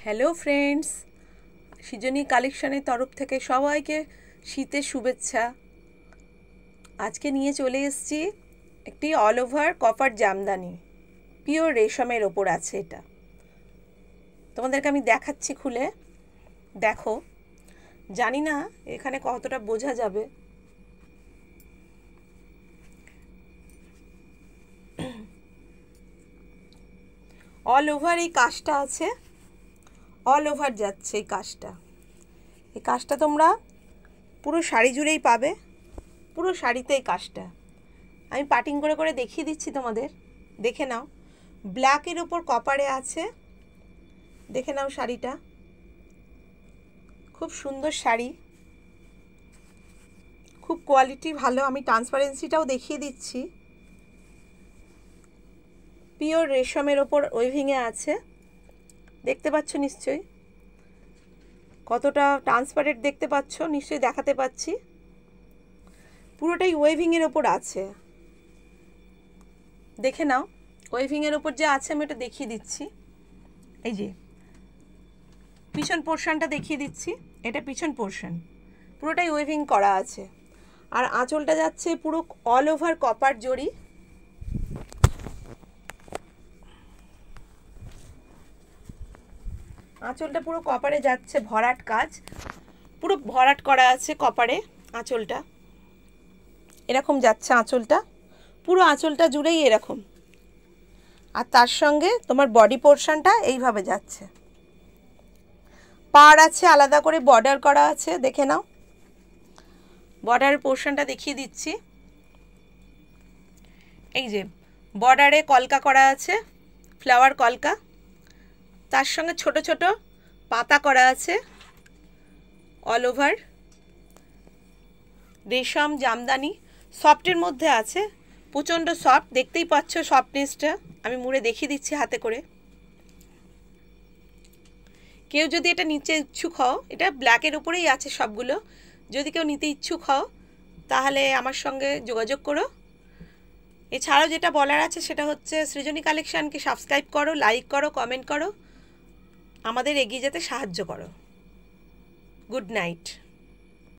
Hello friends, সৃজনী কালেকশনের তরফ থেকে সবাইকে শীতের শুভেচ্ছা। আজকে নিয়ে চলে এসেছি একটি all over copper Jamdani, pure রেশমের ওপর আছে। এটা তোমাদেরকে আমি দেখাচ্ছি খুলে, দেখো। জানি না এখানে কতটা বোঝা যাবে। অল ওভার এই কাজটা আছে, অল ওভার যাচ্ছে এই কাজটা। এই কাজটা তোমরা পুরো শাড়ি জুড়েই পাবে, পুরো শাড়িতে এই কাজটা। আমি পাটিং করে করে দেখিয়ে দিচ্ছি তোমাদের, দেখে নাও। ব্ল্যাকের ওপর কপারে আছে, দেখে নাও শাড়িটা। খুব সুন্দর শাড়ি, খুব কোয়ালিটি ভালো। আমি ট্রান্সপারেন্সিটাও দেখিয়ে দিচ্ছি। পিওর রেশমের ওপর ওয়েভিংয়ে আছে, দেখতে পাচ্ছ নিশ্চয়ই। কতটা ট্রান্সপারেন্ট দেখতে পাচ্ছ নিশ্চয়ই, দেখাতে পাচ্ছি। পুরোটাই ওয়েভিংয়ের ওপর আছে, দেখে নাও। ওয়েভিংয়ের ওপর যে আছে আমি এটা দেখিয়ে দিচ্ছি। এই যে পিছন পোর্শনটা দেখিয়ে দিচ্ছি, এটা পিছন পোর্শন, পুরোটাই ওয়েভিং করা আছে। আর আঁচলটা যাচ্ছে পুরো অল ওভার কপার জড়ি। আঁচলটা পুরো কপারে যাচ্ছে, ভরাট কাজ, পুরো ভরাট করা আছে কপারে। আঁচলটা এরকম যাচ্ছে, আঁচলটা পুরো আঁচলটা জুড়েই এরকম। আর তার সঙ্গে তোমার বডি পোর্শনটা এইভাবে যাচ্ছে। পাড় আছে, আলাদা করে বর্ডার করা আছে, দেখে নাও। বর্ডারের পোর্শনটা দেখিয়ে দিচ্ছি। এই যে বর্ডারে কলকা করা আছে, ফ্লাওয়ার কলকা। তার সঙ্গে ছোট ছোট পাতা করা আছে। অল ওভার রেশম জামদানি, সফটের মধ্যে আছে, প্রচণ্ড সফট। দেখতেই পাচ্ছ সফটনেসটা, আমি মুড়ে দেখিয়ে দিচ্ছি হাতে করে। কেউ যদি এটা নিতে ইচ্ছুক হও, এটা ব্ল্যাকের উপরেই আছে সবগুলো। যদি কেউ নিতে ইচ্ছুক হও তাহলে আমার সঙ্গে যোগাযোগ করো। এছাড়াও যেটা বলার আছে সেটা হচ্ছে, সৃজনী কালেকশানকে সাবস্ক্রাইব করো, লাইক করো, কমেন্ট করো, আমাদের এগিয়ে যেতে সাহায্য করো। Good night.